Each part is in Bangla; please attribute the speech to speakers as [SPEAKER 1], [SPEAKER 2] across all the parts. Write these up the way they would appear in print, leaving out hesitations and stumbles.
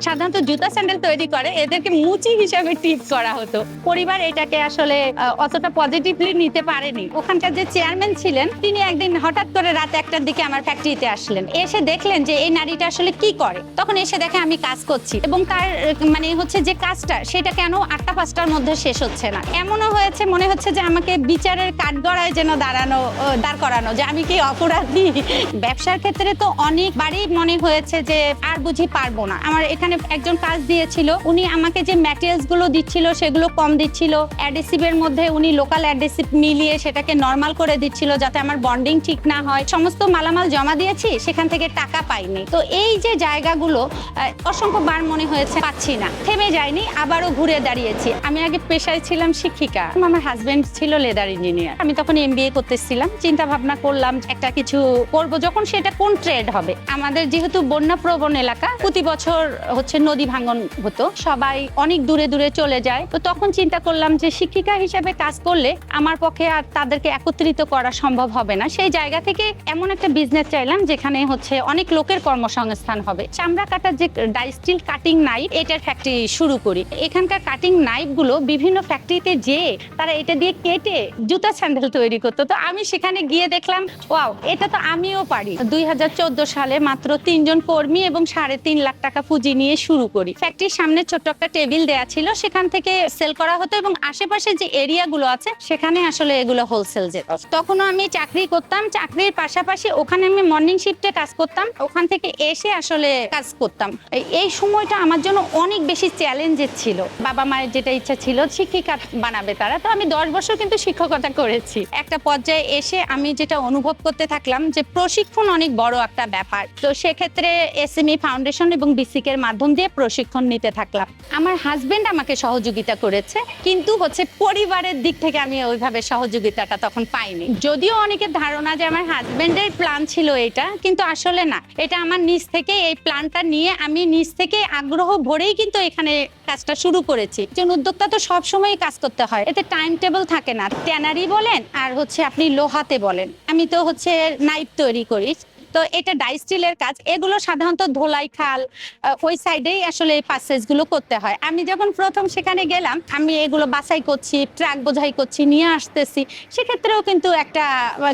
[SPEAKER 1] সাধারণত জুতা স্যান্ডেল তৈরি করে এদেরকে মুচি হিসাবে ট্রিট করা হতো। পরিবার এটাকে আসলে অতটা পজিটিভলি নিতে পারেনি। ওখানকার যে চেয়ারম্যান ছিলেন তিনি একদিন হঠাৎ করে রাত 1টার দিকে আমার ফ্যাক্টরিতে আসলেন, এসে দেখলেন যে এই নারীটা আসলে কি করে। তখন এসে দেখে আমি কাজ করছি এবং তার মানে হচ্ছে যে কাজটা সেটা কেন 8টা 5টার মধ্যে শেষ হচ্ছে না। এমনও হয়েছে মনে হচ্ছে যে আমাকে বিচারের কাঠগড়ায় যেন দাঁড় করানো, যে আমি কি অপরাধী। ব্যবসার ক্ষেত্রে তো অনেকবারই মনে হয়েছে যে আর বুঝি পারবো না। আমার এখানে একজন কাজ দিয়েছিল, উনি আমাকে যে ম্যাটেরিয়ালস গুলো দিচ্ছিল সেগুলো কম দিচ্ছিল। অ্যাডহেসিভের মধ্যে উনি লোকাল অ্যাডহেসিভ মিলিয়ে সেটাকে নরমাল করে দিচ্ছিল যাতে আমার বন্ডিং ঠিক না হয়। সমস্ত মালামাল জমা দিয়েছি, সেখান থেকে টাকা পাইনি। তো এই যে জায়গাগুলো অসংখ্যবার মনে হয়েছে পাচ্ছি না, থেমে যায়নি, আবারও ঘুরে দাঁড়িয়েছি। আমি আগে পেশায় ছিলাম শিক্ষিকা, আমার হাজবেন্ড ছিল লেদার ইঞ্জিনিয়ার। আমি তখন MBA করতেছিলাম, চিন্তা ভাবনা করলাম একটা কিছু করব, যখন সেটা কোন ট্রেড হবে। আমাদের যেহেতু বন্যা প্রবণ এলাকা, প্রতি বছর হচ্ছে নদী ভাঙন হতো, সবাই অনেক দূরে দূরে চলে যায়। তো তখন চিন্তা করলাম যে শিক্ষিকা হিসেবে কাজ করলে আমার পক্ষে আর তাদেরকে একত্রিত করা সম্ভব হবে না। সেই জায়গা থেকে এমন একটা বিজনেস চাইলাম যেখানে হচ্ছে অনেক লোকের কর্মসংস্থান হবে। চামড়া কাটার যে ডাই স্টিল কাটিং নাইফ, এটার ফ্যাক্টরি শুরু করি। এখানকার কাটিং নাইফ গুলো বিভিন্ন ফ্যাক্টরিতে যেয়ে তারা এটা দিয়ে কেটে জুতা স্যান্ডেল তৈরি করতো। তো আমি সেখানে গিয়ে দেখলাম ওয়াও, এটা তো আমিও পারি। 2014 সালে মাত্র 3 জন কর্মী এবং 3.5 লাখ টাকা পুঁজি নিয়ে শুরু করি। ফ্যাক্টরির সামনে ছোট্ট একটা টেবিল দেয়া ছিল, সেখান থেকে সেল করা হতো এবং আশেপাশে যে এরিয়া গুলো আছে সেখানে আসলে এগুলো হোলসেল যেত। তখনও আমি চাকরি করতাম, চাকরির পাশাপাশি ওখানে আমি মর্নিং শিফটে কাজ করতাম, ওখান থেকে এসে আসলে কাজ করতাম। এই সময়টা আমার জন্য অনেক বেশি চ্যালেঞ্জের ছিল। বাবা মায়ের যেটা ইচ্ছা ছিল শিক্ষিকা বানাবে তারা, তো আমি 10 বছর কিন্তু শিক্ষকতা করেছি। একটা পর্যায়ে এসে আমি যেটা অনুভব করতে থাকলাম যে প্রশিক্ষণ অনেক বড় একটা ব্যাপার। তো সেক্ষেত্রে SME ফাউন্ডেশন এবং BCK এর মাধ্যম দিয়ে প্রশিক্ষণ নিতে থাকলাম। আমার হাজবেন্ড আমাকে সহযোগিতা করেছে, কিন্তু হচ্ছে পরিবারের দিক থেকে আমি ওইভাবে সহযোগিতাটা তখন পাইনি। যদিও অনেকের ধারণা যে আমার হাজবেন্ডের প্ল্যান ছিল এটা, কিন্তু আসলে না, এটা আমার নিজ থেকে এই প্ল্যানটা নিয়ে আমি নিজ থেকে আগ্রহ ভরেই কিন্তু এখানে কাজটা শুরু করেছি। একজন উদ্যোক্তা তো সবসময় কাজ করতে হয়, এতে টাইম টেবিল থাকে না। ট্যানারি বলেন আর হচ্ছে আপনি লোহাতে বলেন, আমি তো হচ্ছে নাইফ তৈরি করি, তো এটা ডাই স্টিলের কাজ। এগুলো সাধারণত ধোলাই খাল ওই সাইডেই আসলে এই পাসেজ গুলো করতে হয়। আমি যখন প্রথম সেখানে গেলাম, আমি এগুলো বাছাই করছি, ট্রাক বোঝাই করছি, নিয়ে আসতেছি। সেক্ষেত্রেও কিন্তু একটা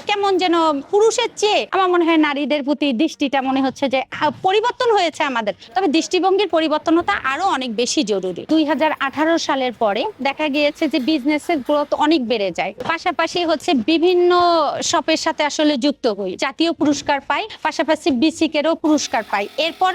[SPEAKER 1] কেমন যেন পুরুষের চেয়ে আমার মনে হয় নারীদের প্রতি দৃষ্টিটা মনে হচ্ছে যে পরিবর্তন হয়েছে আমাদের। তবে দৃষ্টিভঙ্গির পরিবর্তনটা আরো অনেক বেশি জরুরি। 2018 সালের পরে দেখা গিয়েছে যে বিজনেসের গ্রোথ অনেক বেড়ে যায়, পাশাপাশি হচ্ছে বিভিন্ন শপের সাথে আসলে যুক্ত হই, জাতীয় পুরস্কার পাই, পাশাপাশি BCK এরও পুরস্কার পাই। এরপর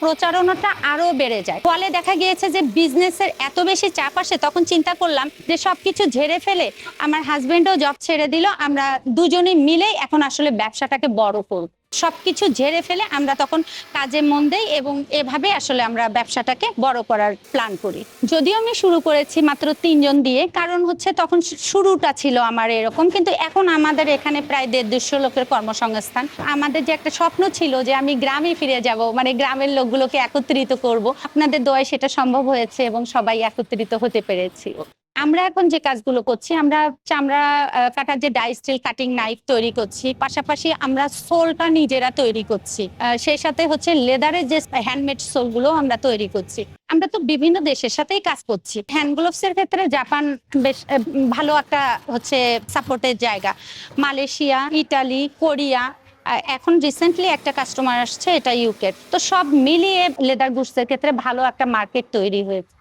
[SPEAKER 1] প্রচারণাটা আরো বেড়ে যায়। ফলে দেখা গিয়েছে যে বিজনেসের এত বেশি চাপ আসে, তখন চিন্তা করলাম যে সবকিছু ঝেড়ে ফেলে আমার হাজবেন্ডও জব ছেড়ে দিল, আমরা দুজনে মিলে এখন আসলে ব্যবসাটাকে বড় করব। সবকিছু ঝেড়ে ফেলে আমরা তখন কাজে মন দেই এবং এভাবে আসলে আমরা ব্যবসাটাকে বড় করার প্ল্যান করি। যদিও আমি শুরু করেছি মাত্র 3 জন দিয়ে, কারণ হচ্ছে তখন শুরুটা ছিল আমার এরকম, কিন্তু এখন আমাদের এখানে প্রায় 150 লোকের কর্মসংস্থান। আমাদের যে একটা স্বপ্ন ছিল যে আমি গ্রামে ফিরে যাব, মানে গ্রামের লোকগুলোকে একত্রিত করব, আপনাদের দয়ায় সেটা সম্ভব হয়েছে এবং সবাই একত্রিত হতে পেরেছি। আমরা এখন যে কাজগুলো করছি, আমরা চামড়া কাটার যে ডাই স্টিল কাটিং নাইফ তৈরি করছি, পাশাপাশি আমরা সোলটা নিজেরা তৈরি করছি, সেই সাথে হচ্ছে লেদারের যে হ্যান্ডমেড সোলগুলো আমরা তৈরি করছি। আমরা তো বিভিন্ন দেশের সাথেই কাজ করছি। হ্যান্ড গ্লোভস এর ক্ষেত্রে জাপান বেশ ভালো একটা হচ্ছে সাপোর্টের জায়গা, মালয়েশিয়া, ইটালি, কোরিয়া, এখন রিসেন্টলি একটা কাস্টমার আসছে, এটা UK। তো সব মিলিয়ে লেদার গুডস এর ক্ষেত্রে ভালো একটা মার্কেট তৈরি হয়েছে।